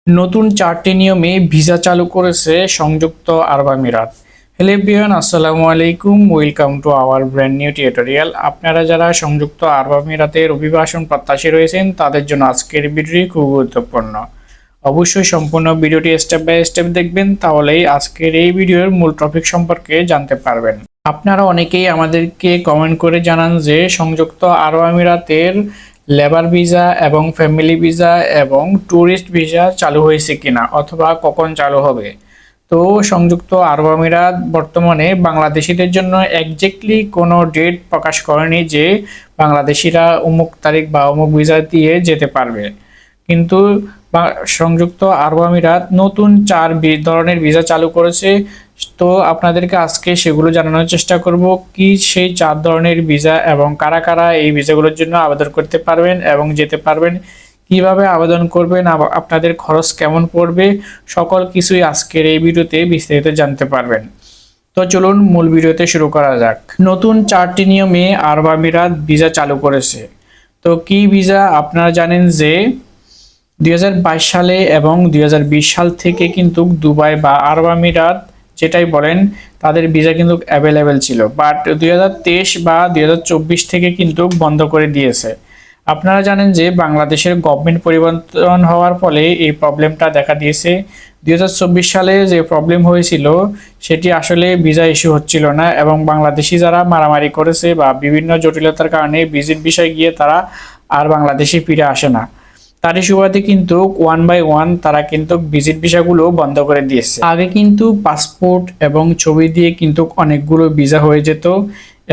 নতুন 4টি নিয়মে ভিসা চালু করেছে সংযুক্ত আরব আমিরাত। হ্যালো এভরিওয়ান, আসসালামু আলাইকুম, welcome to our brand new tutorial. আপনারা যারা সংযুক্ত আরব আমিরাতের অভিবাসন প্রত্যাশী রয়েছেন তাদের জন্য আজকের ভিডিওটি খুব গুরুত্বপূর্ণ। অবশ্যই সম্পূর্ণ ভিডিওটি স্টেপ বাই স্টেপ দেখবেন, তাহলেই আজকের এই ভিডিওর মূল টপিক সম্পর্কে জানতে পারবেন। আপনারা অনেকেই আমাদেরকে কমেন্ট করে জানান যে সংযুক্ত আরব আমিরাতের লেবার ভিসা এবং ফ্যামিলি ভিসা এবং ট্যুরিস্ট ভিসা চালু হয়েছে কিনা অথবা কখন চালু হবে। তো সংযুক্ত আরব আমিরাত বর্তমানে বাংলাদেশিদের জন্য একজ্যাক্টলি কোনো ডেট প্রকাশ করেনি যে বাংলাদেশিরা অমুক তারিখ বা অমুক ভিসা দিয়ে যেতে পারবে, কিন্তু সংযুক্ত আরব আমিরাত নতুন 4 ধরনের ভিসা চালু করেছে। তো আপনাদেরকে আজকে সেগুলো জানানোর চেষ্টা করব, কি সেই 4 ধরনের ভিসা এবং কারা কারা এই ভিসাগুলোর জন্য আবেদন করতে পারবেন এবং যেতে পারবেন, কিভাবে আবেদন করবেন, আপনাদের খরচ কেমন পড়বে, সকল কিছুই আজকের এই ভিডিওতে বিস্তারিত জানতে পারবেন। তো চলুন মূল ভিডিওতে শুরু করা যাক। নতুন 4টি নিয়মে আরব আমিরাত ভিসা চালু করেছে। তো কি ভিসা? আপনারা জানেন যে 2022 সালে এবং 2020 সাল থেকে কিন্তু দুবাই বা আরব আমিরাত যেটাই বলেন তাদের ভিসা কিন্তু অ্যাভেলেবেল ছিল, বাট 2023 বা 2024 থেকে কিন্তু বন্ধ করে দিয়েছে। আপনারা জানেন যে বাংলাদেশের গভর্নমেন্ট পরিবর্তন হওয়ার ফলে এই প্রবলেমটা দেখা দিয়েছে। 2024 সালে যে প্রবলেম হয়েছিল সেটি আসলে ভিসা ইস্যু হচ্ছিল না, এবং বাংলাদেশি যারা মারামারি করেছে বা বিভিন্ন জটিলতার কারণে ভিজিট ভিসায় গিয়ে তারা আর বাংলাদেশে ফিরে আসে না। তারই সুবাদে কিন্তু 1 বাই 1 তারা কিন্তু ভিজিট ভিসাগুলো বন্ধ করে দিয়েছে। আগে কিন্তু পাসপোর্ট এবং ছবি দিয়ে কিন্তু অনেকগুলো ভিসা হয়ে যেত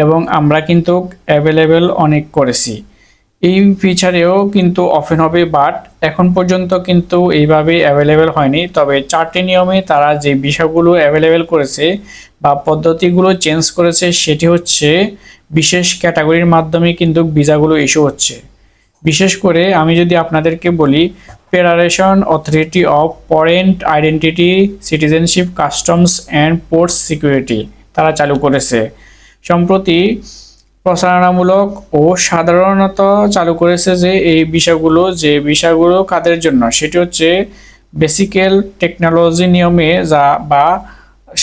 এবং আমরা কিন্তু অ্যাভেলেবেল অনেক করেছি। এই ফিচারেও কিন্তু ওপেন হবে, বাট এখন পর্যন্ত কিন্তু এইভাবে অ্যাভেলেবেল হয়নি। তবে 4টি নিয়মে তারা যে ভিসাগুলো অ্যাভেলেবেল করেছে বা পদ্ধতিগুলো চেঞ্জ করেছে সেটি হচ্ছে বিশেষ ক্যাটাগরির মাধ্যমে কিন্তু ভিসাগুলো ইস্যু হচ্ছে। বিশেষ করে আমি যদি আপনাদেরকে বলি, federation authority of foreign identity, citizenship, customs and ports security তারা চালু করেছে। সম্প্রতি প্রচারণামূলক ও সাধারণত চালু করেছে যে এই বিষয়গুলো কাদের জন্য, সেটি হচ্ছে বেসিক্যাল টেকনোলজি নিয়মে যা বা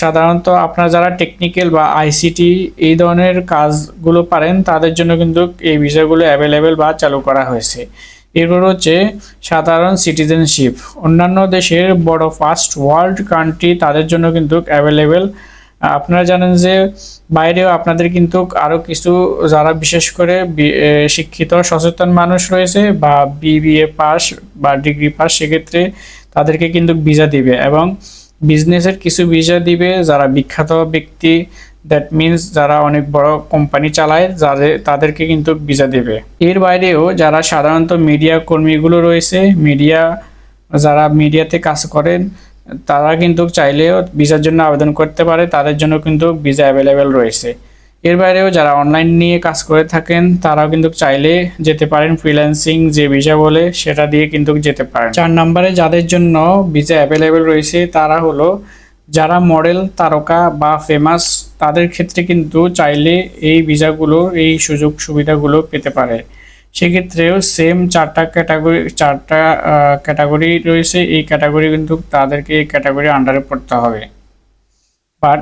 সাধারণত আপনারা যারা টেকনিক্যাল বা আইসিটি এই ধরনের কাজগুলো পারেন তাদের জন্য কিন্তু এই বিষয়গুলো অ্যাভেলেবেল বা চালু করা হয়েছে। এরপর হচ্ছে সাধারণ সিটিজেনশিপ, অন্যান্য দেশের বড় ফার্স্ট ওয়ার্ল্ড কান্ট্রি তাদের জন্য কিন্তু অ্যাভেলেবেল। আপনারা জানেন যে বাইরেও আপনাদের কিন্তু আরও কিছু যারা বিশেষ করে শিক্ষিত সচেতন মানুষ রয়েছে বা বিবিএ পাস বা ডিগ্রি পাস, সেক্ষেত্রে তাদেরকে কিন্তু ভিসা দিবে এবং বিজনেসের কিছু ভিসা দিবে যারা বিখ্যাত ব্যক্তি, দ্যাট মিনস যারা অনেক বড় কোম্পানি চালায় তাদেরকে কিন্তু ভিসা দেবে। এর বাইরেও যারা সাধারণত মিডিয়া কর্মীগুলো রয়েছে, যারা মিডিয়াতে কাজ করেন তারা কিন্তু চাইলেও ভিসার জন্য আবেদন করতে পারে, তাদের জন্য কিন্তু ভিসা অ্যাভেলেবেল রয়েছে। এর বাইরেও যারা অনলাইন নিয়ে কাজ করে থাকেন তারাও কিন্তু চাইলে যেতে পারেন, ফ্রিল্যান্সিং যে ভিসা বলে সেটা দিয়ে কিন্তু যেতে পারেন। 4 নম্বরে যাদের জন্য ভিসা অ্যাভেলেবেল রয়েছে তারা হলো যারা মডেল, তারকা বা ফেমাস, তাদের ক্ষেত্রে কিন্তু চাইলে এই ভিসাগুলো, এই সুযোগ সুবিধাগুলো পেতে পারে। সেক্ষেত্রেও সেম 4টা ক্যাটাগরি রয়েছে। এই ক্যাটাগরি কিন্তু তাদেরকে এই ক্যাটাগরির আন্ডারে পড়তে হবে, বাট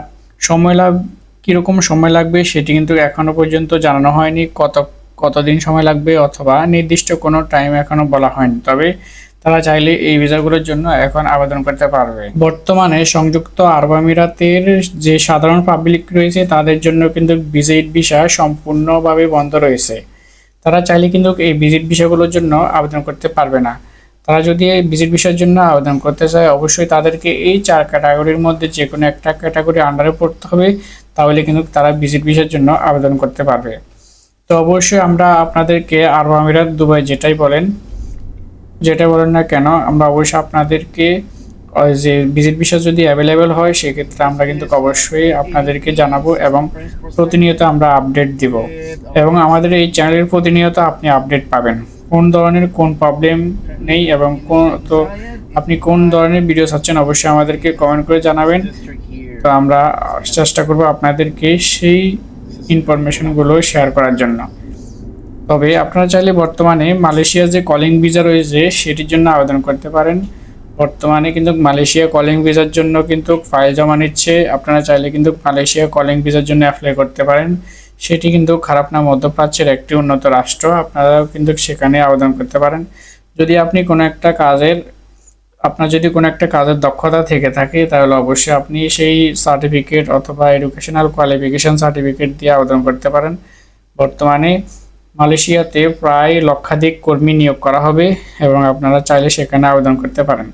কীরকম সময় লাগবে সেটি কিন্তু এখনো পর্যন্ত জানানো হয়নি। কতদিন সময় লাগবে অথবা নির্দিষ্ট কোনো টাইম এখনো বলা হয়নি, তবে তারা চাইলে এই ভিসাগুলোর জন্য এখন আবেদন করতে পারবে। বর্তমানে সংযুক্ত আরব আমিরাতের যে সাধারণ পাবলিক রয়েছে তাদের জন্য কিন্তু ভিজিট ভিসা সম্পূর্ণভাবে বন্ধ রয়েছে। তারা চাইলে কিন্তু এই ভিজিট ভিসাগুলোর জন্য আবেদন করতে পারবে না। তারা যদি এই ভিজিট ভিসার জন্য আবেদন করতে চায় অবশ্যই তাদেরকে এই 4 ক্যাটাগরির মধ্যে যে কোনো একটা ক্যাটাগরি আন্ডারে পড়তে হবে, তাহলে কিন্তু তারা ভিজিট ভিসার জন্য আবেদন করতে পারবে। তো অবশ্যই আমরা আপনাদেরকে আরব আমিরাত, দুবাই যেটাই বলেন না কেন, আমরা অবশ্যই আপনাদেরকে যে ভিজিট ভিসা যদি অ্যাভেলেবেল হয় সেক্ষেত্রে আমরা কিন্তু অবশ্যই আপনাদেরকে জানাবো এবং প্রতিনিয়ত আমরা আপডেট দিব, এবং আমাদের এই চ্যানেলের প্রতিনিয়ত আপনি আপডেট পাবেন কোন ধরনের কোন প্রবলেম নেই এবং আপনি কোন ধরনের ভিডিও চাচ্ছেন অবশ্যই আমাদেরকে কমেন্ট করে জানাবেন। তো আমরা চেষ্টা করব আপনাদেরকে সেই ইনফরমেশনগুলো শেয়ার করার জন্য। তবে আপনারা চাইলে বর্তমানে মালয়েশিয়ার যে কলিং ভিসা রয়েছে সেটির জন্য আবেদন করতে পারেন, বর্তমানে কিন্তু মালয়েশিয়া কলিং ভিসার জন্য কিন্তু ফাইল জমা নিচ্ছে। আপনারা চাইলে কিন্তু মালয়েশিয়া কলিং ভিসার জন্য অ্যাপ্লাই করতে পারেন। সেটি কিন্তু খারাপ না, মধ্যপ্রাচ্যের একটি উন্নত রাষ্ট্র, আপনারাও কিন্তু সেখানে আবেদন করতে পারেন। যদি আপনি কোনো একটা কাজের আপনার যদি কোনো একটা কাজের দক্ষতা থেকে থাকে তাহলে অবশ্যই আপনি সেই সার্টিফিকেট অথবা এডুকেশনাল কোয়ালিফিকেশন সার্টিফিকেট দিয়ে আবেদন করতে পারেন। বর্তমানে মালয়েশিয়াতে প্রায় লক্ষাধিক কর্মী নিয়োগ করা হবে এবং আপনারা চাইলে সেখানে আবেদন করতে পারেন।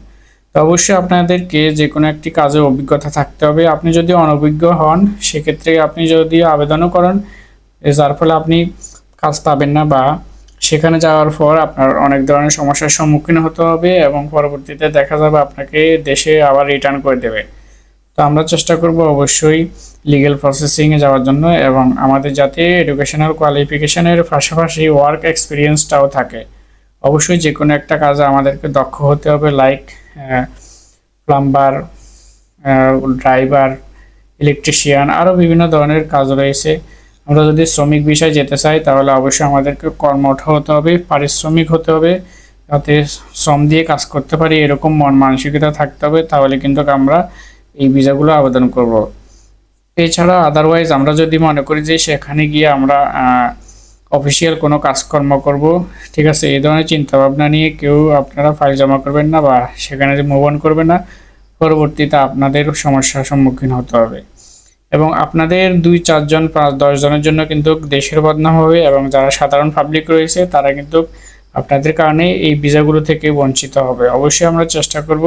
তো অবশ্যই আপনাদেরকে যে কোনো একটি কাজের অভিজ্ঞতা থাকতে হবে। আপনি যদি অনভিজ্ঞ হন সেক্ষেত্রে আপনি যদি আবেদনও করেন, যার ফলে আপনি কাজ পাবেন না বা সেখানে যাওয়ার পর আপনার অনেক ধরনের সমস্যার সম্মুখীন হতে হবে এবং পরবর্তীতে দেখা যাবে আপনাকে দেশে আবার রিটার্ন করে দেবে। তো আমরা চেষ্টা করব অবশ্যই লিগ্যাল প্রসেসিংয়ে যাওয়ার জন্য এবং আমাদের যাতে এডুকেশনাল কোয়ালিফিকেশনের পাশাপাশি ওয়ার্ক এক্সপিরিয়েন্সটাও থাকে। অবশ্যই যে কোনো একটা কাজে আমাদেরকে দক্ষ হতে হবে, লাইক প্লাম্বার, ড্রাইভার, ইলেকট্রিশিয়ান, আরও বিভিন্ন ধরনের কাজ রয়েছে। আমরা যদি শ্রমিক বিষয়ে যেতে চাই তাহলে অবশ্যই আমাদেরকে কর্মঠ হতে হবে, পারিশ্রমিক হতে হবে, যাতে শ্রম দিয়ে কাজ করতে পারি এরকম মন মানসিকতা থাকতে হবে, তাহলে কিন্তু আমরা এই ভিসাগুলো আবেদন করব। এছাড়া আদারওয়াইজ আমরা যদি মনে করি যে সেখানে গিয়ে আমরা অফিসিয়াল কোনো কাজকর্ম করব, ঠিক আছে, এই ধরনের চিন্তাভাবনা নিয়ে কেউ আপনারা ফাইল জমা করবেন না বা সেখানে মুভ অন করবেন না। পরবর্তীতে আপনাদের সমস্যার সম্মুখীন হতে হবে এবং আপনাদের 2-4 জন 5-10 জনের জন্য কিন্তু দেশের বদনাম হবে এবং যারা সাধারণ পাবলিক রয়েছে তারা কিন্তু আপনাদের কারণে এই ভিসাগুলো থেকে বঞ্চিত হবে। অবশ্যই আমরা চেষ্টা করব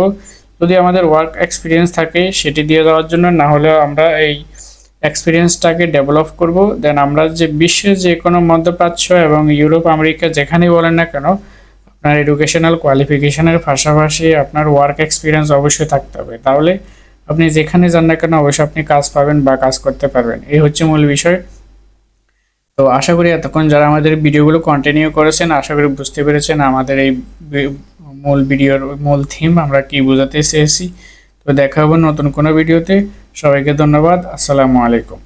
যদি আমাদের ওয়ার্ক এক্সপিরিয়েন্স থাকে সেটি দিয়ে দেওয়ার জন্য, না হলে আমরা এই এক্সপিরিয়েন্সটাকে ডেভেলপ করব। দেন আমরা যে বিশ্বের যে কোনো মধ্যপ্রাচ্য এবং ইউরোপ আমেরিকা যেখানেই বলেন না কেন, আপনার এডুকেশনাল কোয়ালিফিকেশনের পাশাপাশি আপনার ওয়ার্ক এক্সপিরিয়েন্স অবশ্যই থাকতে হবে, তাহলে আপনি যেখানে যান না কেন অবশ্যই আপনি কাজ পাবেন বা কাজ করতে পারবেন। এই হচ্ছে মূল বিষয়। তো আশা করি এতক্ষণ যারা আমাদের ভিডিওগুলো কন্টিনিউ করেছেন আশা করি বুঝতে পেরেছেন আমাদের এই মূল ভিডিওর মূল থিম আমরা কি বোঝাতে চেয়েছি। তো দেখা হবে নতুন কোনো ভিডিওতে। সবাইকে ধন্যবাদ। আসসালামু আলাইকুম।